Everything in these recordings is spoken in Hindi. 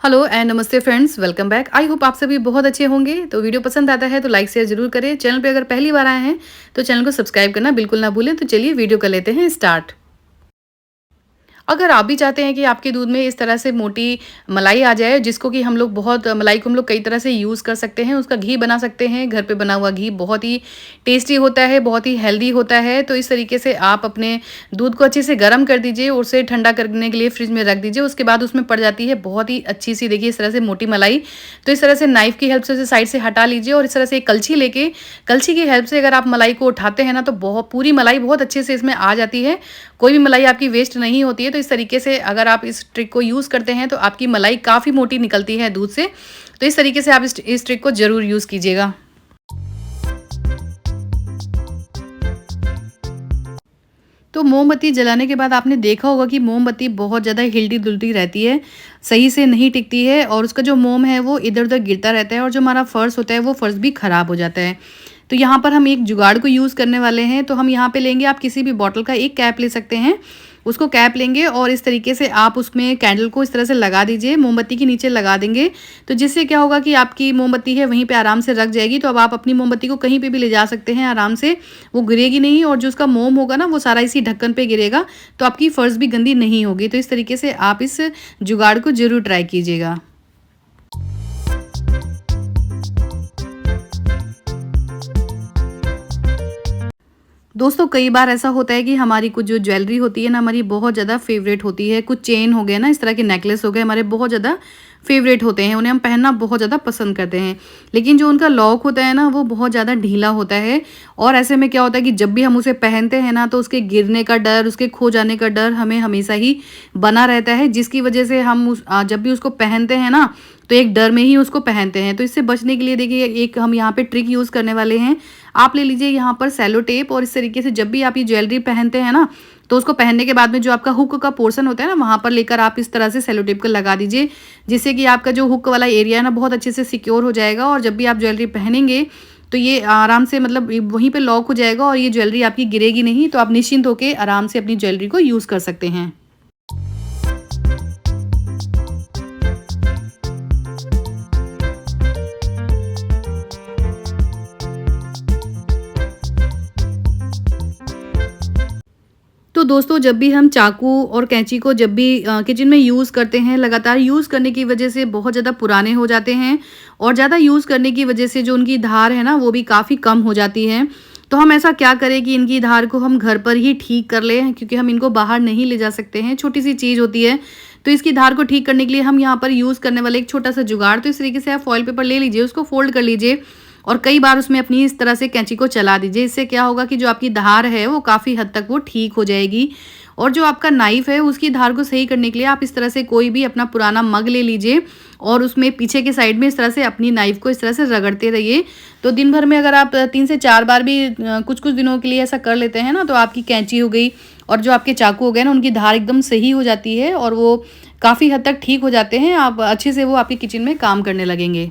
हेलो एंड नमस्ते friends, welcome back. I hope आप सभी बहुत अच्छे होंगे। तो वीडियो पसंद आता है तो लाइक शेयर जरूर करें। चैनल पे अगर पहली बार आए हैं तो चैनल को सब्सक्राइब करना बिल्कुल ना भूलें। तो चलिए वीडियो कर लेते हैं स्टार्ट। अगर आप भी चाहते हैं कि आपके दूध में इस तरह से मोटी मलाई आ जाए, जिसको कि हम लोग बहुत मलाई को हम लोग कई तरह से यूज़ कर सकते हैं, उसका घी बना सकते हैं। घर पे बना हुआ घी बहुत ही टेस्टी होता है, बहुत ही हेल्दी होता है। तो इस तरीके से आप अपने दूध को अच्छे से गर्म कर दीजिए और उसे ठंडा करने के लिए फ्रिज में रख दीजिए। उसके बाद उसमें पड़ जाती है बहुत ही अच्छी सी, देखिए इस तरह से मोटी मलाई। तो इस तरह से नाइफ की हेल्प से उसे साइड से हटा लीजिए और इस तरह से एक कलछी लेके, कलछी की हेल्प से अगर आप मलाई को उठाते हैं ना, तो बहुत पूरी मलाई बहुत अच्छे से इसमें आ जाती है। कोई भी मलाई आपकी वेस्ट नहीं होती है। तो इस तरीके से अगर आप इस ट्रिक को यूज़ करते हैं तो आपकी मलाई काफ़ी मोटी निकलती है दूध से। तो इस तरीके से आप इस ट्रिक को ज़रूर यूज़ कीजिएगा। तो मोमबत्ती जलाने के बाद आपने देखा होगा कि मोमबत्ती बहुत ज़्यादा हिलती-डुलती रहती है, सही से नहीं टिकती है और उसका जो मोम है वो इधर-उधर गिरता रहता है और जो हमारा फ़र्श होता है वो फ़र्श भी ख़राब हो जाता है। तो यहाँ पर हम एक जुगाड़ को यूज़ करने वाले हैं। तो हम यहाँ पे लेंगे, आप किसी भी बॉटल का एक कैप ले सकते हैं। उसको कैप लेंगे और इस तरीके से आप उसमें कैंडल को इस तरह से लगा दीजिए, मोमबत्ती के नीचे लगा देंगे। तो जिससे क्या होगा कि आपकी मोमबत्ती है वहीं पे आराम से रख जाएगी। तो अब आप अपनी मोमबत्ती को कहीं पे भी ले जा सकते हैं आराम से, वो गिरेगी नहीं और जो उसका मोम होगा ना वो सारा इसी ढक्कन पे गिरेगा। तो आपकी फ़र्श भी गंदी नहीं होगी। तो इस तरीके से आप इस जुगाड़ को ज़रूर ट्राई कीजिएगा। दोस्तों, कई बार ऐसा होता है कि हमारी कुछ जो ज्वेलरी होती है ना, हमारी बहुत ज़्यादा फेवरेट होती है। कुछ चेन हो गए ना, इस तरह के नेकलेस हो गए, हमारे बहुत ज़्यादा फेवरेट होते हैं, उन्हें हम पहनना बहुत ज़्यादा पसंद करते हैं। लेकिन जो उनका लॉक होता है ना, वो बहुत ज़्यादा ढीला होता है और ऐसे में क्या होता है कि जब भी हम उसे पहनते हैं ना, तो उसके गिरने का डर, उसके खो जाने का डर हमें हमेशा ही बना रहता है, जिसकी वजह से हम जब भी उसको पहनते हैं ना, तो एक डर में ही उसको पहनते हैं। तो इससे बचने के लिए देखिए, एक हम यहाँ पे ट्रिक यूज़ करने वाले हैं। आप ले लीजिए यहाँ पर सेलो टेप और इस तरीके से जब भी आप ये ज्वेलरी पहनते हैं ना, तो उसको पहनने के बाद में जो आपका हुक का पोर्शन होता है ना, वहाँ पर लेकर आप इस तरह से सेलो टेप को लगा दीजिए, जिससे कि आपका जो हुक वाला एरिया है ना, बहुत अच्छे से सिक्योर हो जाएगा और जब भी आप ज्वेलरी पहनेंगे तो ये आराम से, मतलब वहीं पे लॉक हो जाएगा और ये ज्वेलरी आपकी गिरेगी नहीं। तो आप निश्चिंत होकर आराम से अपनी ज्वेलरी को यूज़ कर सकते हैं। तो दोस्तों, जब भी हम चाकू और कैंची को जब भी किचन में यूज़ करते हैं, लगातार यूज़ करने की वजह से बहुत ज़्यादा पुराने हो जाते हैं और ज़्यादा यूज़ करने की वजह से जो उनकी धार है ना, वो भी काफ़ी कम हो जाती है। तो हम ऐसा क्या करें कि इनकी धार को हम घर पर ही ठीक कर लें, क्योंकि हम इनको बाहर नहीं ले जा सकते हैं, छोटी सी चीज़ होती है। तो इसकी धार को ठीक करने के लिए हम यहाँ पर यूज़ करने वाले एक छोटा सा जुगाड़, तो इस तरीके से आप फॉइल पेपर ले लीजिए, उसको फोल्ड कर लीजिए और कई बार उसमें अपनी इस तरह से कैंची को चला दीजिए। इससे क्या होगा कि जो आपकी धार है वो काफ़ी हद तक वो ठीक हो जाएगी। और जो आपका नाइफ़ है उसकी धार को सही करने के लिए आप इस तरह से कोई भी अपना पुराना मग ले लीजिए और उसमें पीछे के साइड में इस तरह से अपनी नाइफ़ को इस तरह से रगड़ते रहिए। तो दिन भर में अगर आप 3 से 4 बार भी कुछ-कुछ दिनों के लिए ऐसा कर लेते हैं ना, तो आपकी कैंची हो गई और जो आपके चाकू हो गए ना, उनकी धार एकदम सही हो जाती है और वो काफ़ी हद तक ठीक हो जाते हैं। आप अच्छे से वो आपके किचन में काम करने लगेंगे।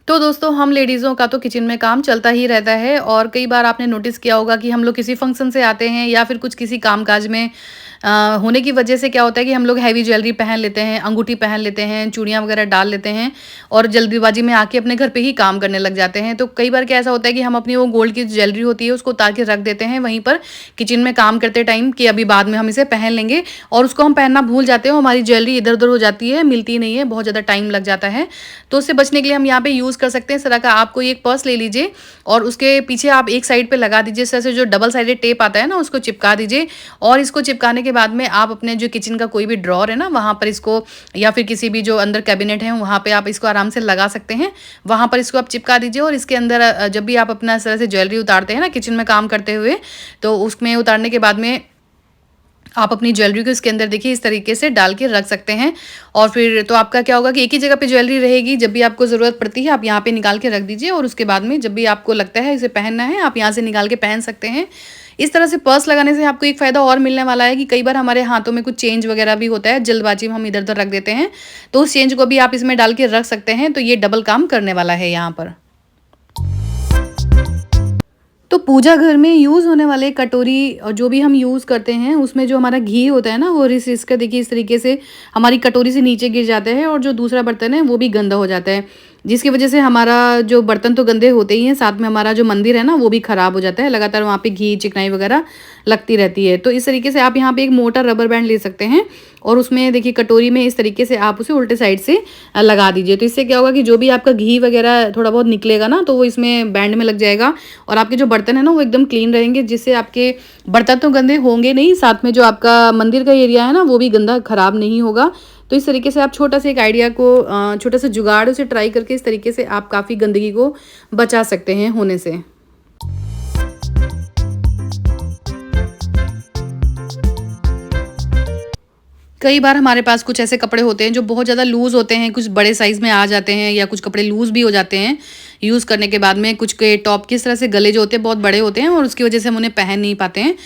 तो दोस्तों, हम लेडीज़ों का तो किचन में काम चलता ही रहता है और कई बार आपने नोटिस किया होगा कि हम लोग किसी फंक्शन से आते हैं या फिर कुछ किसी कामकाज में होने की वजह से क्या होता है कि हम लोग हैवी ज्वेलरी पहन लेते हैं, अंगूठी पहन लेते हैं, चूड़ियाँ वगैरह डाल लेते हैं और जल्दीबाजी में आके अपने घर पे ही काम करने लग जाते हैं। तो कई बार क्या ऐसा होता है कि हम अपनी वो गोल्ड की ज्वेलरी होती है उसको उतार के रख देते हैं वहीं पर किचन में काम करते टाइम, कि अभी बाद में हम इसे पहन लेंगे, और उसको हम पहनना भूल जाते हैं और हमारी ज्वेलरी इधर-उधर हो जाती है, मिलती नहीं है, बहुत ज़्यादा टाइम लग जाता है। तो उससे बचने के लिए हम यहाँ पे यूज़ कर सकते हैं, इस तरह का आप कोई एक पर्स ले लीजिए और उसके पीछे आप एक साइड पे लगा दीजिए, इस तरह से जो डबल साइडेड टेप आता है ना, उसको चिपका दीजिए और इसको चिपकाने के बाद में आप अपने जो किचन का कोई भी ड्रॉअर है ना, वहाँ पर इसको, या फिर किसी भी जो अंदर कैबिनेट है वहाँ पे आप इसको आराम से लगा सकते हैं। वहाँ पर इसको आप चिपका दीजिए और इसके अंदर जब भी आप अपना इस तरह से ज्वेलरी उतारते हैं ना किचन में काम करते हुए, तो उसमें उतारने के बाद में आप अपनी ज्वेलरी को इसके अंदर देखिए इस तरीके से डाल के रख सकते हैं। और फिर तो आपका क्या होगा कि एक ही जगह पे ज्वेलरी रहेगी, जब भी आपको ज़रूरत पड़ती है आप यहाँ पे निकाल के रख दीजिए और उसके बाद में जब भी आपको लगता है इसे पहनना है, आप यहाँ से निकाल के पहन सकते हैं। इस तरह से पर्स लगाने से आपको एक फ़ायदा और मिलने वाला है कि कई बार हमारे हाथों में कुछ चेंज वगैरह भी होता है, जल्दबाजी में हम इधर-उधर रख देते हैं, तो उस चेंज को भी आप इसमें डाल के रख सकते हैं। तो ये डबल काम करने वाला है यहाँ पर। तो पूजा घर में यूज़ होने वाले कटोरी और जो भी हम यूज़ करते हैं उसमें जो हमारा घी होता है ना वो रिस-रिस कर देखिए इस तरीके से हमारी कटोरी से नीचे गिर जाता है और जो दूसरा बर्तन है वो भी गंदा हो जाता है। जिसकी वज़ह से हमारा जो बर्तन तो गंदे होते ही हैं, साथ में हमारा जो मंदिर है ना वो भी ख़राब हो जाता है। लगातार वहाँ पे घी, चिकनाई वग़ैरह लगती रहती है। तो इस तरीके से आप यहाँ पे एक मोटा रबर बैंड ले सकते हैं और उसमें देखिए कटोरी में इस तरीके से आप उसे उल्टे साइड से लगा दीजिए। तो इससे क्या होगा कि जो भी आपका घी वग़ैरह थोड़ा बहुत निकलेगा ना तो वो इसमें बैंड में लग जाएगा और आपके जो बर्तन है ना वो एकदम क्लीन रहेंगे, जिससे आपके बर्तन तो गंदे होंगे नहीं, साथ में जो आपका मंदिर का एरिया है ना वो भी गंदा ख़राब नहीं होगा। तो इस तरीके से आप छोटा सा एक आइडिया को छोटा सा जुगाड़ उसे ट्राई करके इस तरीके से आप काफ़ी गंदगी को बचा सकते हैं होने से। कई बार हमारे पास कुछ ऐसे कपड़े होते हैं जो बहुत ज़्यादा लूज़ होते हैं, कुछ बड़े साइज़ में आ जाते हैं या कुछ कपड़े लूज़ भी हो जाते हैं यूज़ करने के बाद में। कुछ के टॉप किस तरह से गले जो होते हैं बहुत बड़े होते हैं और उसकी वजह से हम उन्हें पहन नहीं पाते हैं।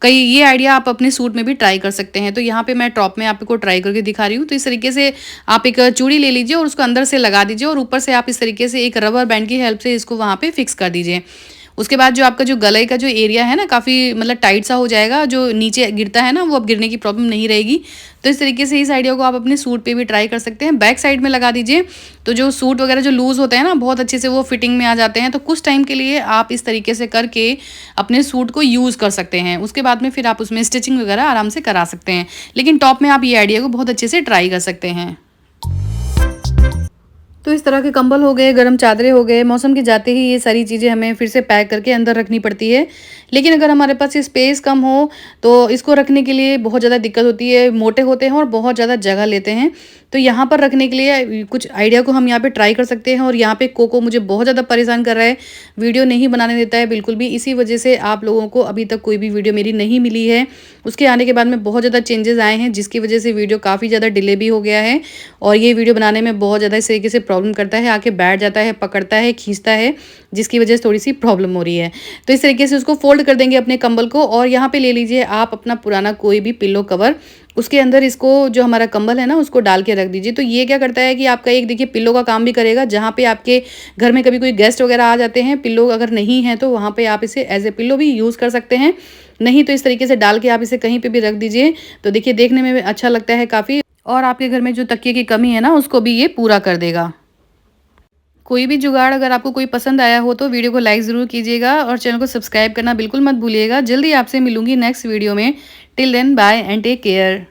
कई ये आइडिया आप अपने सूट में भी ट्राई कर सकते हैं। तो यहाँ पे मैं टॉप में आपको ट्राई करके दिखा रही हूँ। तो इस तरीके से आप एक चूड़ी ले लीजिए और उसको अंदर से लगा दीजिए और ऊपर से आप इस तरीके से एक रबर बैंड की हेल्प से इसको वहाँ पे फिक्स कर दीजिए। उसके बाद जो आपका जो गले का जो एरिया है ना काफ़ी मतलब टाइट सा हो जाएगा, जो नीचे गिरता है ना वो अब गिरने की प्रॉब्लम नहीं रहेगी। तो इस तरीके से इस आइडिया को आप अपने सूट पे भी ट्राई कर सकते हैं। बैक साइड में लगा दीजिए, तो जो सूट वगैरह जो लूज़ होते हैं ना बहुत अच्छे से वो फिटिंग में आ जाते हैं। तो कुछ टाइम के लिए आप इस तरीके से करके अपने सूट को यूज़ कर सकते हैं। उसके बाद में फिर आप उसमें स्टिचिंग वगैरह आराम से करा सकते हैं। लेकिन टॉप में आप ये आइडिया को बहुत अच्छे से ट्राई कर सकते हैं। तो इस तरह के कंबल हो गए, गर्म चादरें हो गए, मौसम के जाते ही ये सारी चीज़ें हमें फिर से पैक करके अंदर रखनी पड़ती है। लेकिन अगर हमारे पास स्पेस कम हो तो इसको रखने के लिए बहुत ज़्यादा दिक्कत होती है, मोटे होते हैं और बहुत ज़्यादा जगह लेते हैं। तो यहाँ पर रखने के लिए कुछ आइडिया को हम यहाँ पे ट्राई कर सकते हैं। और यहाँ पे कोको मुझे बहुत ज़्यादा परेशान कर रहा है, वीडियो नहीं बनाने देता है बिल्कुल भी। इसी वजह से आप लोगों को अभी तक कोई भी वीडियो मेरी नहीं मिली है। उसके आने के बाद में बहुत ज़्यादा चेंजेस आए हैं, जिसकी वजह से वीडियो काफ़ी ज़्यादा डिले भी हो गया है और ये वीडियो बनाने में बहुत ज़्यादा इस तरीके से प्रॉब्लम करता है, आके बैठ जाता है, पकड़ता है, खींचता है, जिसकी वजह से थोड़ी-सी प्रॉब्लम हो रही है। तो इस तरीके से उसको फ़ोल्ड कर देंगे अपने कंबल को और यहाँ पे ले लीजिए आप अपना पुराना कोई भी पिल्लो कवर, उसके अंदर इसको जो हमारा कंबल है ना उसको डाल के रख दीजिए। तो ये क्या करता है कि आपका एक देखिए पिल्लो का काम भी करेगा, जहाँ पे आपके घर में कभी कोई गेस्ट वगैरह आ जाते हैं, पिल्लो अगर नहीं है तो वहाँ पे आप इसे एज़ ए पिल्लो भी यूज़ कर सकते हैं। नहीं तो इस तरीके से डाल के आप इसे कहीं पे भी रख दीजिए, तो देखिए देखने में भी अच्छा लगता है काफ़ी और आपके घर में जो तकिए की कमी है ना उसको भी ये पूरा कर देगा। कोई भी जुगाड़ अगर आपको कोई पसंद आया हो तो वीडियो को लाइक ज़रूर कीजिएगा और चैनल को सब्सक्राइब करना बिल्कुल मत भूलिएगा। जल्दी आपसे मिलूंगी नेक्स्ट वीडियो में। Till then bye and take care.